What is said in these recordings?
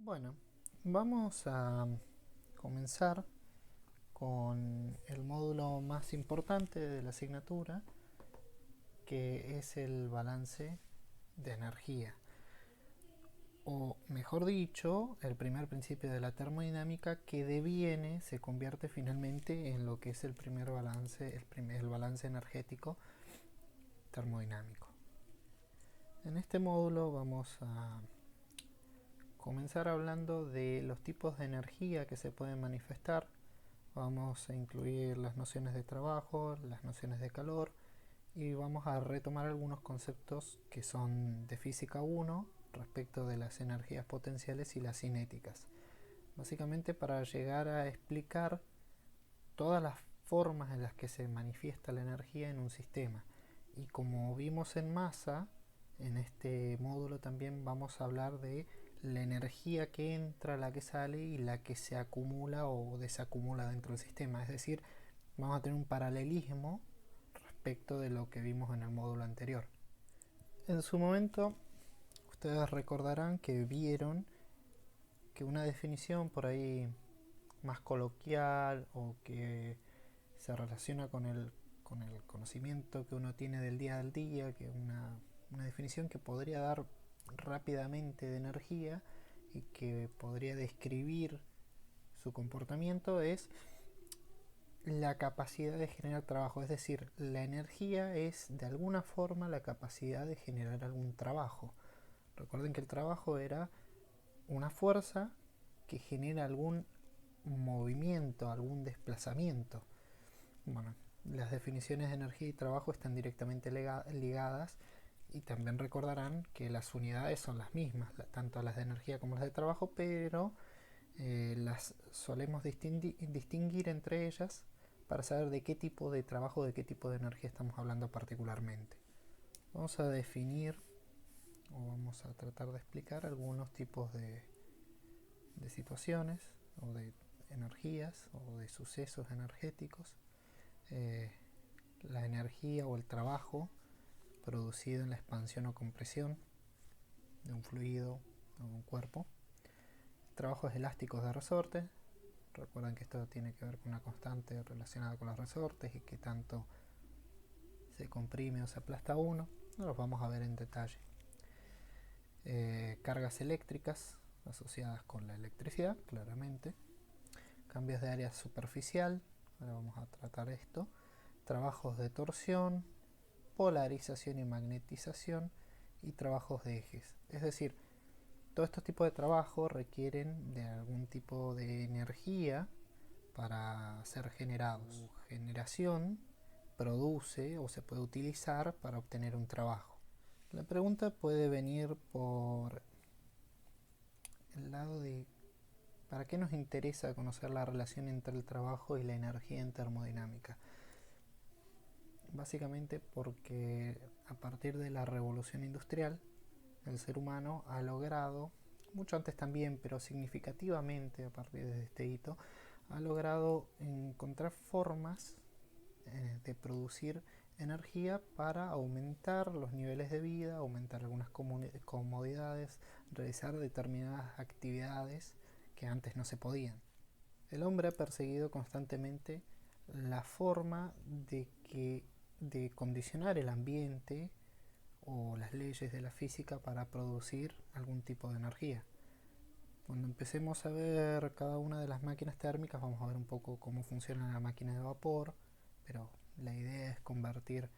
Bueno, vamos a comenzar con el módulo más importante de la asignatura, que es el balance de energía. O mejor dicho, el primer principio de la termodinámica que deviene, se convierte finalmente en lo que es el primer balance, el balance energético termodinámico. En este módulo vamos a comenzar hablando de los tipos de energía que se pueden manifestar. Vamos a incluir las nociones de trabajo, las nociones de calor y vamos a retomar algunos conceptos que son de física 1 respecto de las energías potenciales y las cinéticas. Básicamente para llegar a explicar todas las formas en las que se manifiesta la energía en un sistema. Y como vimos en masa, en este módulo también vamos a hablar de la energía que entra, la que sale y la que se acumula o desacumula dentro del sistema. Es decir, vamos a tener un paralelismo respecto de lo que vimos en el módulo anterior. En su momento, ustedes recordarán que vieron que una definición por ahí más coloquial o que se relaciona con el conocimiento que uno tiene del día al día, que una definición que podría dar rápidamente de energía y que podría describir su comportamiento es la capacidad de generar trabajo. Es decir, la energía es de alguna forma la capacidad de generar algún trabajo. Recuerden que el trabajo era una fuerza que genera algún movimiento, algún desplazamiento. Bueno, las definiciones de energía y trabajo están directamente ligadas y también recordarán que las unidades son las mismas, tanto las de energía como las de trabajo, pero las solemos distinguir entre ellas para saber de qué tipo de trabajo, de qué tipo de energía estamos hablando particularmente. Vamos a definir o vamos a tratar de explicar algunos tipos de situaciones o de energías o de sucesos energéticos. La energía o el trabajo producido en la expansión o compresión de un fluido o de un cuerpo. Trabajos elásticos de resorte. Recuerden que esto tiene que ver con una constante relacionada con los resortes y que tanto se comprime o se aplasta uno. No los vamos a ver en detalle. Cargas eléctricas asociadas con la electricidad, claramente. Cambios de área superficial, ahora vamos a tratar esto. Trabajos de torsión, polarización y magnetización y trabajos de ejes. Es decir, todos estos tipos de trabajo requieren de algún tipo de energía para ser generados. Su generación produce o se puede utilizar para obtener un trabajo. La pregunta puede venir por el lado de ¿para qué nos interesa conocer la relación entre el trabajo y la energía en termodinámica? Básicamente porque a partir de la revolución industrial el ser humano ha logrado, mucho antes también, pero significativamente a partir de este hito, ha logrado encontrar formas de producir energía para aumentar los niveles de vida, aumentar algunas comodidades, realizar determinadas actividades que antes no se podían. El hombre ha perseguido constantemente la forma de condicionar el ambiente o las leyes de la física para producir algún tipo de energía. Cuando empecemos a ver cada una de las máquinas térmicas vamos a ver un poco cómo funciona la máquina de vapor, pero la idea es convertir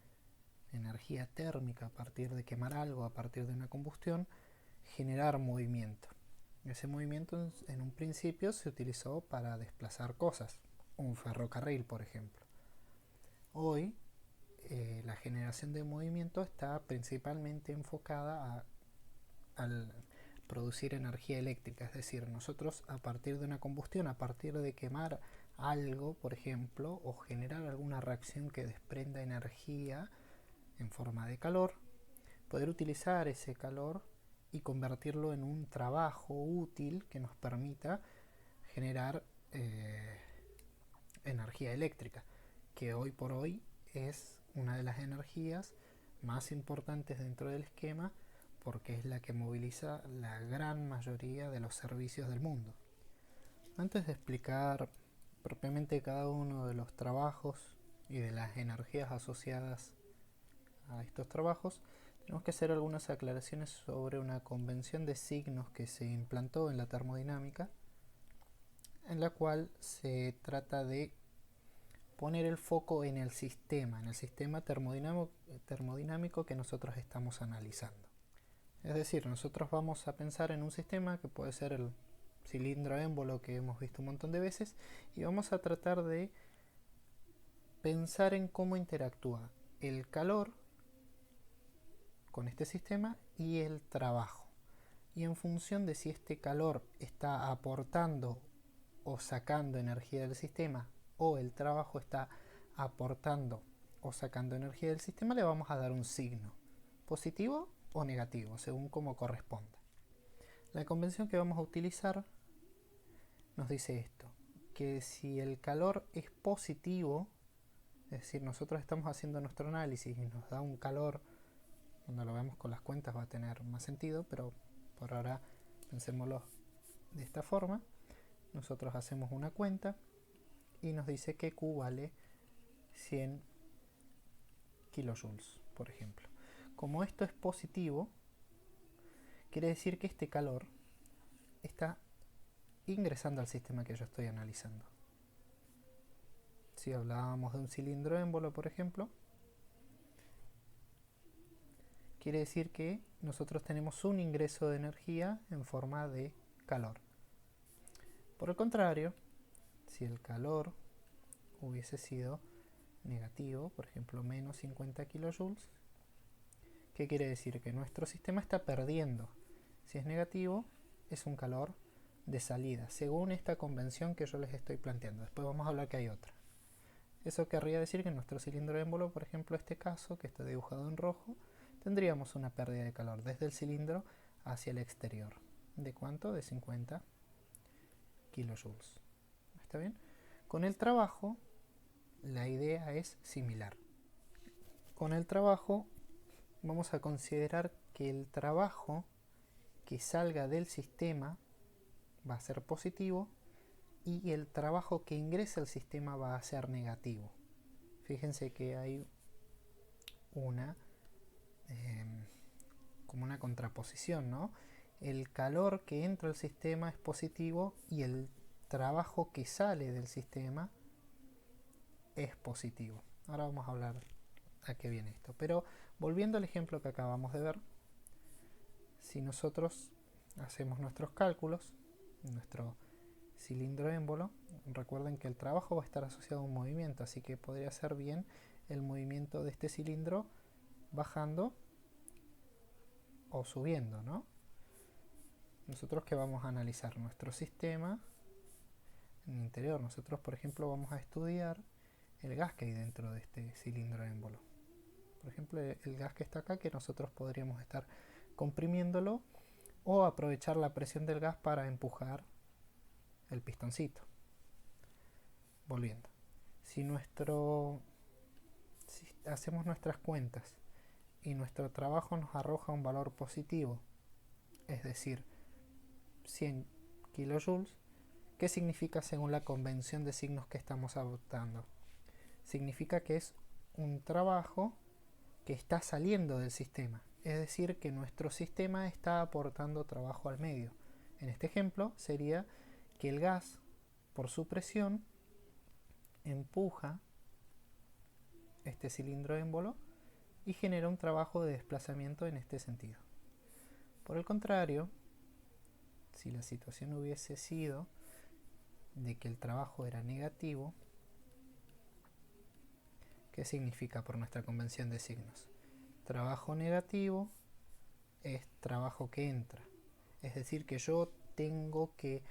energía térmica a partir de quemar algo, a partir de una combustión, generar movimiento. Ese movimiento en un principio se utilizó para desplazar cosas, un ferrocarril por ejemplo. Hoy la generación de movimiento está principalmente enfocada al producir energía eléctrica, es decir, nosotros a partir de una combustión, a partir de quemar algo, por ejemplo, o generar alguna reacción que desprenda energía en forma de calor, poder utilizar ese calor y convertirlo en un trabajo útil que nos permita generar energía eléctrica, que hoy por hoy es una de las energías más importantes dentro del esquema porque es la que moviliza la gran mayoría de los servicios del mundo. Antes de explicar propiamente cada uno de los trabajos y de las energías asociadas a estos trabajos, tenemos que hacer algunas aclaraciones sobre una convención de signos que se implantó en la termodinámica, en la cual se trata de poner el foco en el sistema termodinámico que nosotros estamos analizando. Es decir, nosotros vamos a pensar en un sistema que puede ser el cilindro émbolo que hemos visto un montón de veces, y vamos a tratar de pensar en cómo interactúa el calor con este sistema y el trabajo. Y en función de si este calor está aportando o sacando energía del sistema, o el trabajo está aportando o sacando energía del sistema, le vamos a dar un signo, positivo o negativo, según como corresponda. La convención que vamos a utilizar nos dice esto, que si el calor es positivo, es decir, nosotros estamos haciendo nuestro análisis y nos da un calor, cuando lo vemos con las cuentas va a tener más sentido, pero por ahora pensémoslo de esta forma. Nosotros hacemos una cuenta y nos dice que Q vale 100 kilojoules, por ejemplo. Como esto es positivo, quiere decir que este calor está ingresando al sistema que yo estoy analizando. Si hablábamos de un cilindro émbolo, por ejemplo, quiere decir que nosotros tenemos un ingreso de energía en forma de calor. Por el contrario, si el calor hubiese sido negativo, por ejemplo menos 50 kilojoules, ¿qué quiere decir? Que nuestro sistema está perdiendo. Si es negativo, es un calor de salida, según esta convención que yo les estoy planteando. Después vamos a hablar que hay otra. Eso querría decir que en nuestro cilindro émbolo, por ejemplo este caso, que está dibujado en rojo, tendríamos una pérdida de calor desde el cilindro hacia el exterior. ¿De cuánto? De 50 kilojoules. ¿Está bien? Con el trabajo, la idea es similar. Con el trabajo, vamos a considerar que el trabajo que salga del sistema va a ser positivo y el trabajo que ingrese al sistema va a ser negativo. Fíjense que hay como una contraposición, ¿no? El calor que entra al sistema es positivo y el trabajo que sale del sistema es positivo. Ahora vamos a hablar a qué viene esto. Pero volviendo al ejemplo que acabamos de ver, si nosotros hacemos nuestros cálculos, nuestro cilindro émbolo, recuerden que el trabajo va a estar asociado a un movimiento, así que podría ser bien el movimiento de este cilindro bajando o subiendo, ¿no? Nosotros que vamos a analizar nuestro sistema en el interior, nosotros por ejemplo vamos a estudiar el gas que hay dentro de este cilindro émbolo. Por ejemplo, el gas que está acá, que nosotros podríamos estar comprimiéndolo o aprovechar la presión del gas para empujar el pistoncito. Volviendo, si hacemos nuestras cuentas y nuestro trabajo nos arroja un valor positivo, es decir, 100 kilojoules, ¿qué significa según la convención de signos que estamos adoptando? Significa que es un trabajo que está saliendo del sistema, es decir, que nuestro sistema está aportando trabajo al medio. En este ejemplo sería que el gas, por su presión, empuja este cilindro émbolo y genera un trabajo de desplazamiento en este sentido. Por el contrario, si la situación hubiese sido de que el trabajo era negativo, ¿qué significa por nuestra convención de signos? Trabajo negativo es trabajo que entra, es decir, que yo tengo que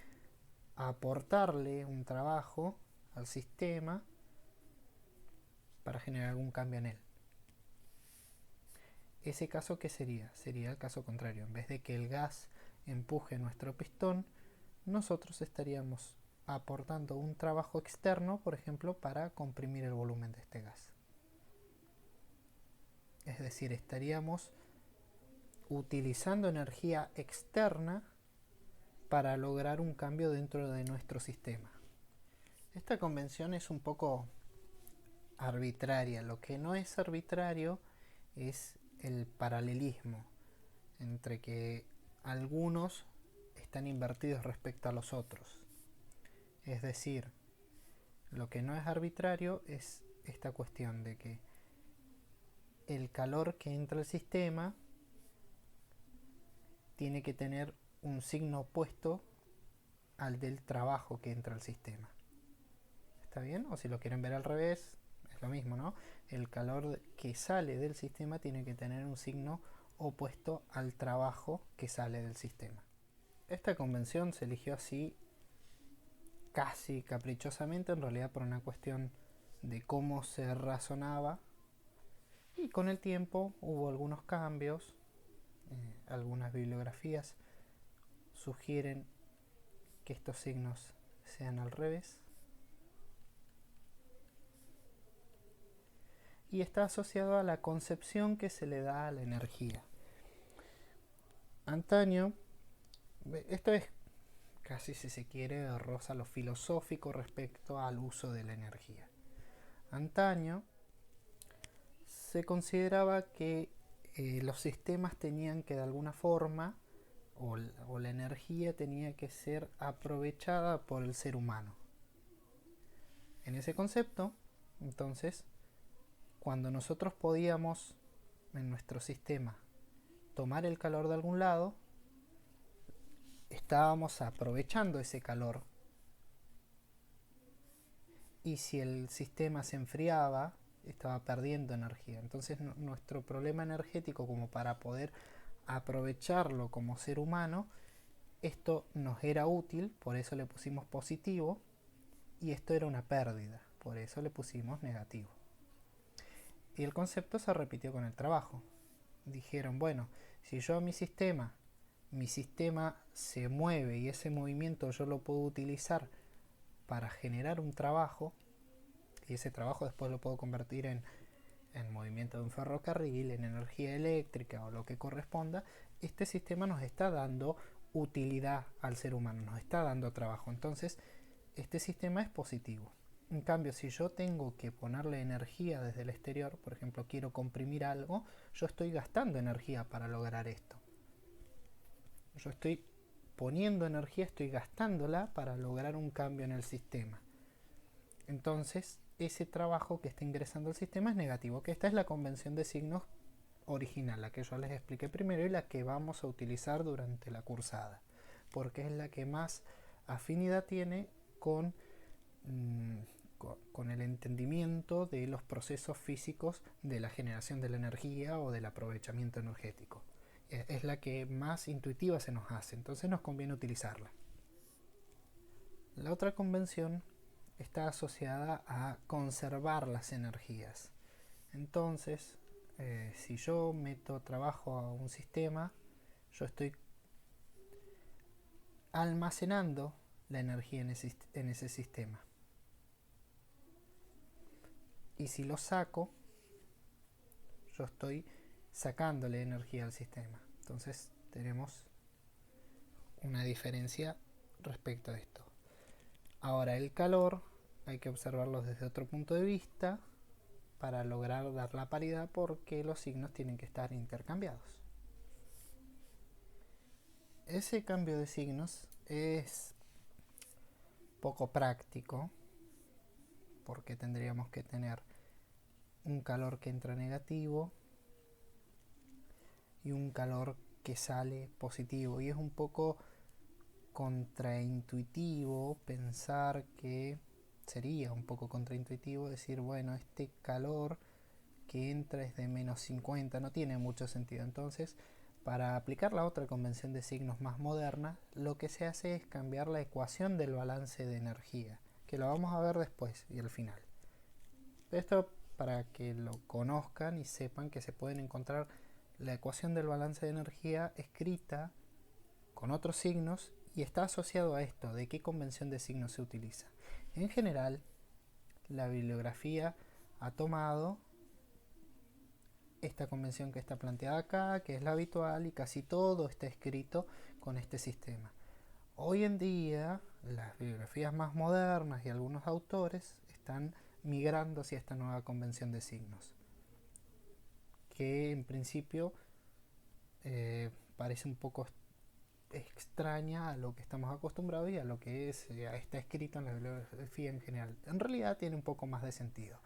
aportarle un trabajo al sistema para generar algún cambio en él. Ese caso, ¿qué sería? Sería el caso contrario. En vez de que el gas empuje nuestro pistón, nosotros estaríamos aportando un trabajo externo, por ejemplo, para comprimir el volumen de este gas. Es decir, estaríamos utilizando energía externa para lograr un cambio dentro de nuestro sistema. Esta convención es un poco arbitraria. Lo que no es arbitrario es el paralelismo entre que algunos están invertidos respecto a los otros. Es decir, lo que no es arbitrario es esta cuestión de que el calor que entra al sistema tiene que tener un signo opuesto al del trabajo que entra al sistema. ¿Está bien? O si lo quieren ver al revés, es lo mismo, ¿no? El calor que sale del sistema tiene que tener un signo opuesto al trabajo que sale del sistema. Esta convención se eligió así casi caprichosamente, en realidad por una cuestión de cómo se razonaba, y con el tiempo hubo algunos cambios. Algunas bibliografías sugieren que estos signos sean al revés, y está asociado a la concepción que se le da a la energía. Antaño, esto es casi, si se quiere, roza lo filosófico respecto al uso de la energía. Antaño se consideraba que los sistemas tenían que de alguna forma, o la energía tenía que ser aprovechada por el ser humano. En ese concepto, entonces, cuando nosotros podíamos en nuestro sistema tomar el calor de algún lado, estábamos aprovechando ese calor, y si el sistema se enfriaba, estaba perdiendo energía. Entonces nuestro problema energético, como para poder aprovecharlo como ser humano, esto nos era útil, por eso le pusimos positivo, y esto era una pérdida, por eso le pusimos negativo. Y el concepto se repitió con el trabajo. Dijeron, bueno, si yo a mi sistema se mueve y ese movimiento yo lo puedo utilizar para generar un trabajo, y ese trabajo después lo puedo convertir en movimiento de un ferrocarril, en energía eléctrica o lo que corresponda, este sistema nos está dando utilidad al ser humano, nos está dando trabajo. Entonces, este sistema es positivo. En cambio, si yo tengo que ponerle energía desde el exterior, por ejemplo, quiero comprimir algo, yo estoy gastando energía para lograr esto. Yo estoy poniendo energía, estoy gastándola para lograr un cambio en el sistema. Entonces, ese trabajo que está ingresando al sistema es negativo, que esta es la convención de signos original, la que yo les expliqué primero y la que vamos a utilizar durante la cursada, porque es la que más afinidad tiene con el entendimiento de los procesos físicos de la generación de la energía o del aprovechamiento energético. Es la que más intuitiva se nos hace, entonces nos conviene utilizarla. La otra convención está asociada a conservar las energías. Entonces, si yo meto trabajo a un sistema, yo estoy almacenando la energía en ese sistema. Y si lo saco, yo estoy sacándole energía al sistema. Entonces tenemos una diferencia respecto a esto. Ahora, el calor hay que observarlo desde otro punto de vista para lograr dar la paridad, porque los signos tienen que estar intercambiados. Ese cambio de signos es poco práctico, porque tendríamos que tener un calor que entra negativo y un calor que sale positivo, y es un poco contraintuitivo pensar que sería un poco contraintuitivo decir, bueno, este calor que entra es de menos 50, no tiene mucho sentido. Entonces, para aplicar la otra convención de signos más moderna, lo que se hace es cambiar la ecuación del balance de energía, que lo vamos a ver después y al final. Esto para que lo conozcan y sepan que se pueden encontrar la ecuación del balance de energía escrita con otros signos, y está asociado a esto, de qué convención de signos se utiliza. En general, la bibliografía ha tomado esta convención que está planteada acá, que es la habitual, y casi todo está escrito con este sistema. Hoy en día, las bibliografías más modernas y algunos autores están migrando hacia esta nueva convención de signos, que en principio parece un poco extraña a lo que estamos acostumbrados y a lo que está escrito en la bibliografía en general. En realidad tiene un poco más de sentido,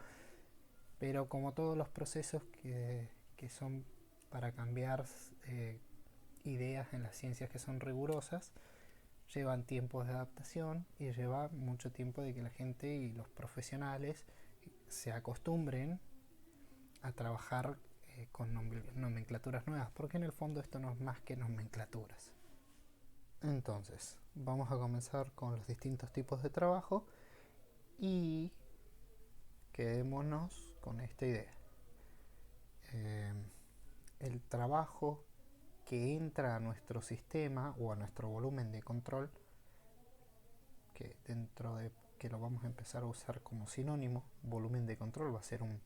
pero como todos los procesos que son para cambiar ideas en las ciencias que son rigurosas, llevan tiempos de adaptación y lleva mucho tiempo de que la gente y los profesionales se acostumbren a trabajar con nomenclaturas nuevas, porque en el fondo esto no es más que nomenclaturas. Entonces, vamos a comenzar con los distintos tipos de trabajo y quedémonos con esta idea. El trabajo que entra a nuestro sistema o a nuestro volumen de control, que dentro de que lo vamos a empezar a usar como sinónimo, volumen de control va a ser un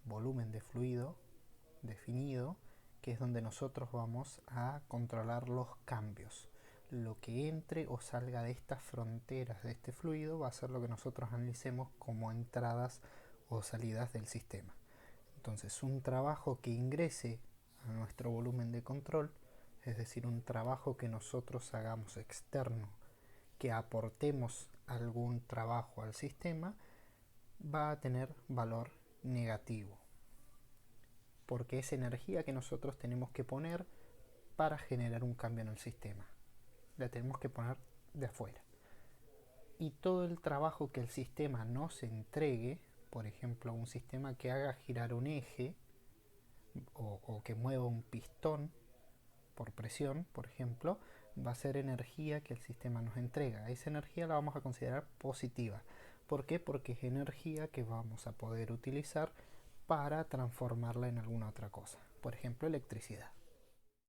volumen de fluido definido, que es donde nosotros vamos a controlar los cambios. Lo que entre o salga de estas fronteras de este fluido va a ser lo que nosotros analicemos como entradas o salidas del sistema. Entonces, un trabajo que ingrese a nuestro volumen de control, es decir, un trabajo que nosotros hagamos externo, que aportemos algún trabajo al sistema, va a tener valor negativo, porque es energía que nosotros tenemos que poner para generar un cambio en el sistema. La tenemos que poner de afuera. Y todo el trabajo que el sistema nos entregue, por ejemplo, un sistema que haga girar un eje o que mueva un pistón por presión, por ejemplo, va a ser energía que el sistema nos entrega. Esa energía la vamos a considerar positiva. ¿Por qué? Porque es energía que vamos a poder utilizar para transformarla en alguna otra cosa. Por ejemplo, electricidad.